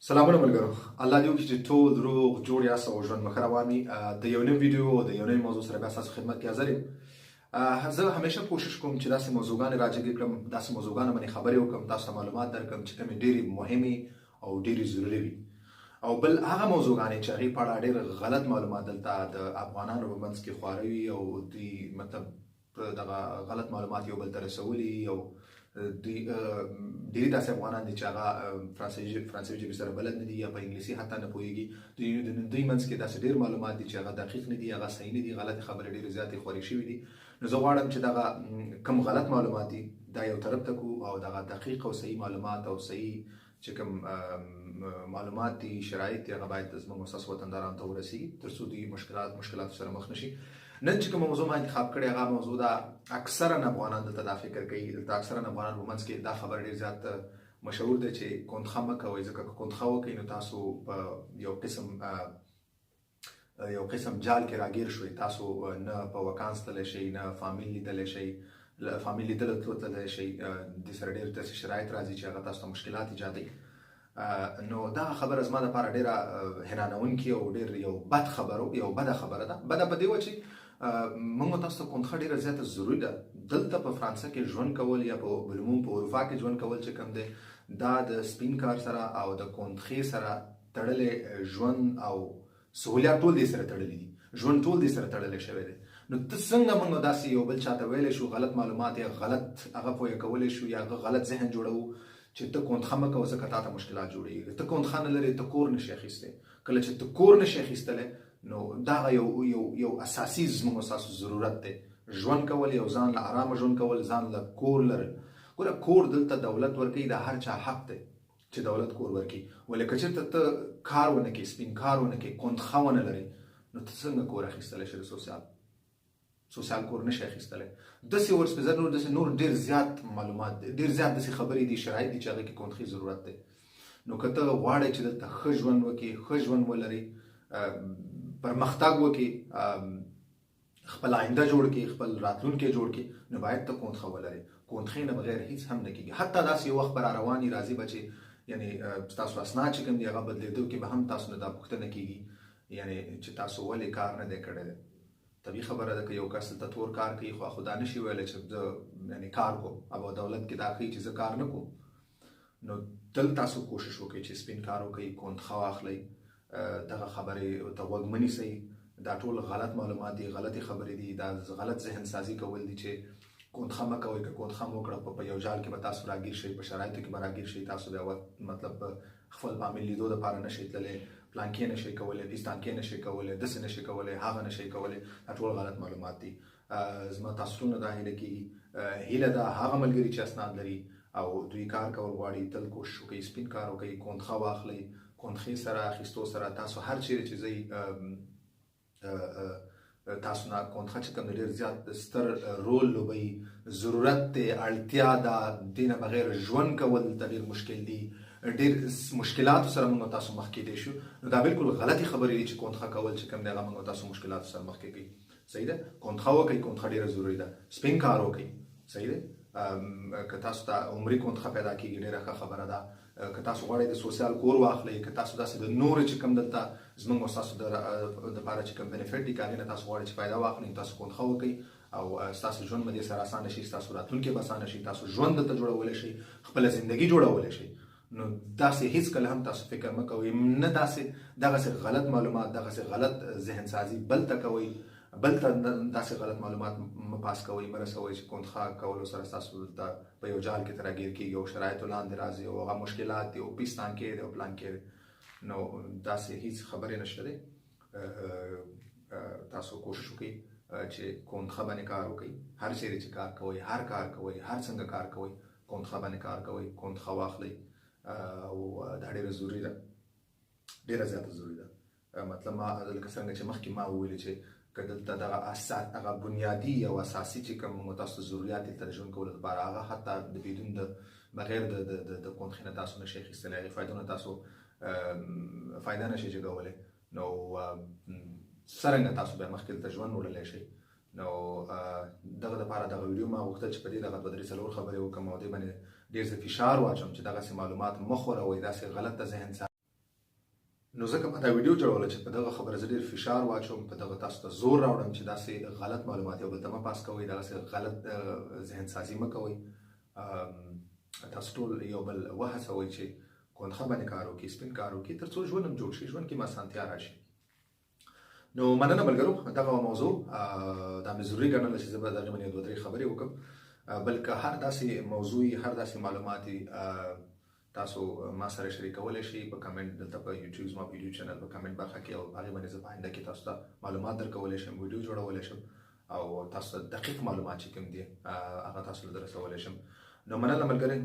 سلامونه ملګرو. الله دې وکړي چې ټول روغ جوړ یاست او ژوند مو ښه روان وي. د یو نوي ویډیو او د یو نوي موضوع سره بیا ستاسو خدمت کې حاضر یم. زه همیشه کوشش کوم چې داسې موضوعګانې راجګې کړم، داسې موضوعګانو باندې خبرې وکړم، تاسو ته معلومات درکړم چې کومې ډېرې مهمې او ډېرې ضروري وي. او بل هغه موضوعګانې چې هغې په اړه ډېر غلط معلومات دلته د افغانانو په منځ کې خوروي او دوی مطلب دغه غلط معلومات یو بل ته رسولي او دوی ډېری داسې افغانان دي چې هغه فرانسوي ژبې سره بلد نه دي یا په انګلیسي حتی نه پوهېږي. دوی منځ کې داسې ډېر معلومات دي چې هغه دقیق نه دي، هغه صحیح نه دي، غلطې خبرې ډېرې زیاتې خورې شوي دي. نو زه غواړم چې دغه کم غلط معلومات دي دا یو طرف ته کړو او دغه دقیق او صحیح معلومات او صحیح چې کوم معلومات دي، شرایط دي، هغه باید زموږ ستاسو وطندارانو ته ورسېږي تر څو دوی مشکلاتو سره مخ نه شي. نن چې کومه موضوع ما انتخاب کړې هغه موضوع ده، اکثرا افغانان دلته دا فکر کوي، دلته اکثرا افغانان په منځ کې دا خبر ډېر زیات مشهور دی چې کونتخه مه کوئ، ځکه که کونتخه وکئ نو تاسو په یو قسم جال کې راګیر شوئ. تاسو نه په وکانس تللی شئ، نه فامیل لیدلی شئ، فامیل لیدلو تللی شئ، دې سره ډېر داسې شرایط راځي چې هغه تاسو ته مشکلات ایجادوي. نو دغه خبره زما دپاره ډېره حیرانوونکې او ډېر یو بده خبره ده. بده په دې وجه چې موږ تاسو ته کونتخه ډېره زیاته ضروري ده. دلته په فرانسه کې ژوند کول یا په بلوموم په اروپا کې ژوند کول چې کوم دی دا د سپین کار سره او د کونتخې سره تړلی ژوند او سهولیات ټول دې سره تړلي دي، ژوند ټول دې سره تړلی شوی دی. نو ته څنګه موږ داسې یو بل چاته ویلی شو، غلط معلومات یا غلط هغه پوهه کولی شو یا هغه غلط ذهن جوړوو چې ته کونتخه مه کوه ځکه تا ته مشکلات جوړېږي. ته کونتخه نه لرې، ته کور نشي اخیستی. کله چې ته کور نشي اخیستلی نو دغه یو اساسي زموږ ستاسو ضرورت دی، ژوند کول، یو ځان له ارامه ژوند کول، ځان له کور لرل. ګوره کور دلته دولت ورکوي، د هر چا حق دی چې دولت کور ورکوي. ولې که چېرته ته کار ونه کړې، سپین کار ونه کړې، کونتخه ونه لرې، نو ته څنګه کور اخیستلی شې؟ د سوسیال کور نشي اخیستلی. داسې ورسپېزر نور ډېر زیات معلومات دي، ډېر زیات داسې خبرې دي، شرایط دي چې هغې کې کونتخې ضرورت دی. نو که ته غواړئ چې دلته ښه ژوند وکړې، ښه ژوند ولرئ، پرمختګ وکړي، خپل آینده جوړ کړي، خپل راتلونکی جوړ کړي، نو باید ته کونتخه ولرې. کونتخې نه بغیر هیڅ هم نه کېږي. حتی داسې یو وخت به را روان وي، راځي به چې یعنې ستاسو اسناد چې کوم دي هغه بدلېدو کې به هم تاسو نه دا پوښتنه کېږي یعنې چې تاسو ولې کار نه دی کړی دی. طبیعي خبره ده که یو کس دلته تور کار کوي خو دا نشي ویلی چې زه یعنې کار کوم، او دولت کې دا ښیي چې زه کار نه کوم. نو تل تاسو کوشش وکړئ چې سپین کار وکړئ، کونتخه واخلئ، دغه خبرې ته غوږ مه نیسئ. دا ټول غلط معلومات دي، غلطې خبرې دي، دا غلط ذهن سازي کول دي چې کونتخه مه کوئ. که کونتخه مو وکړه په یو جال کې به تاسو راګیر شئ، په شرایطو کې به راګیر شئ، تاسو بیا مطلب خپل فامیل لیدو دپاره نشئ تللی، پلانکې نشئ کولی، پیستانکې نشئ کولی، داسې نشئ کولی، هغه نشئ کولی. دا ټول غلط معلومات دي. زما تاسو ټول نه دا هیله کېږي، هیله ده هغه ملګري چې اسناد لري او دوی کار کول غواړي تل کوشش وکړئ، سپین کار وکړئ، کونتخه واخلئ. کونتخې سره اخیستو سره تاسو هر چیرې چې ځئ تاسو نه کونتخه چې کوم ډېر زیات ستر رول لوبوي، ضرورت دی، اړتیا ده. دې نه بغیر ژوند کول ته ډېر مشکل دي، ډېر مشکلاتو سره موږ تاسو مخ کېدی شو. نو دا بالکل غلطې خبرې دي چې کونتخه کول چې کوم دی هغه موږ تاسو مشکلاتو سره مخ کې کوي. صحیح ده؟ کونتخه وکړئ، کونتخه ډېره ضروري ده. سپین کار وکړئ. صحیح ده؟ که تاسو ته عمري کونتخه پیدا کېږي ډېره ښه خبره ده. که تاسو غواړئ د سوسیال کور واخلئ، که تاسو داسې د نورو چې کوم دلته زموږ او ستاسو دپاره چې کوم بینیفټ دي که هغې نه تاسو غواړئ چې فایده واخلئ، تاسو کونتخه وکړئ او ستاسو ژوند به دې سره اسانه شي، ستاسو راتلونکی به اسانه شي، تاسو ژوند دلته جوړولی شئ، خپله زندګي جوړولی شئ. نو داسې هېڅکله هم تاسو فکر مه کوئ، نه دغسې غلط معلومات، دغسې غلط ذهن سازي بل ته کوئ، بل ته داسې غلط معلومات مه پاس کوئ، مه رسوئ چې کونتخه کولو سره ستاسو په یو جال کې ته راګیر کېږي او شرایطو لاندې راځي او هغه مشکلات دي او پیستانکې دی او پلانکې دی. نو داسې هېڅ خبرې نشته دی. تاسو کوشش وکړئ چې کونتخه باندې کار وکړئ. هر چیرې چې کار کوئ، هر کار کوئ، هر څنګه کار کوئ، کونتخه باندې کار کوئ، کونتخه واخلئ. او دا ډېره ضروري ده، ډېره زیاته ضروري ده. مطلب ما لکه څنګه چې مخکې ما وویلې چې که دلته دغه بنیادي او اساسي چې کوم موږ تاسو ته ضرورت دي د ژوند کولو لپاره هغه حتی بغیر د کونتخې نه تاسو نشئ اخیستلی، هغې فایدو نه تاسو فایده نشئ جګولی. نو څرنګه تاسو بیا مخکې دلته ژوند وړلی شئ. نو دغه دپاره دغه ویډیو ما غوښتل چې په دې دغه 2-3 خبرې وکړم او دې باندې ډېر زه فشار واچوم چې دغسې معلومات مه خوروئ، داسې غلطه ذهن نو ځکه ما دا ویډیو جوړوله چې په دغه خبره زه ډېر فشار واچوم، په دغه تاسو ته زور راوړم چې داسې غلط معلومات یو بل ته مه پاس کوئ، دغسې غلط ذهن سازي مه کوئ. تاسو ټول یو بل وهڅوئ چې کونخه باندې کار وکړي، سپین کار وکړي، تر څو ژوند هم جوړ شي، ژوند کې هم اسانتیا راشي. نو مننه ملګرو، دغه موضوع دا مې ضروري ګڼله چې زه به د هغې باندې 2-3 خبرې وکړم، بلکې هر داسې موضوع هر داسې معلومات تاسو ما سره شریکولی شئ په کمنټ، دلته په یوټیوب زما په یوټیوب چینل په کمنټ برخه کې، او هغې باندې زه په آینده کې تاسو ته معلومات درکولی شم، ویډیو جوړولی شم، او تاسو ته دقیق معلومات چې کوم دي هغه تاسو ته دررسولی شم. نو مننه ملګري،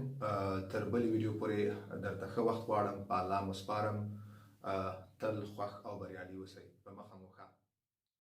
تر بلې ویډیو پورې درته ښه وخت غواړم، په الله مو سپارم، تل خوښ او بریالي اوسئ.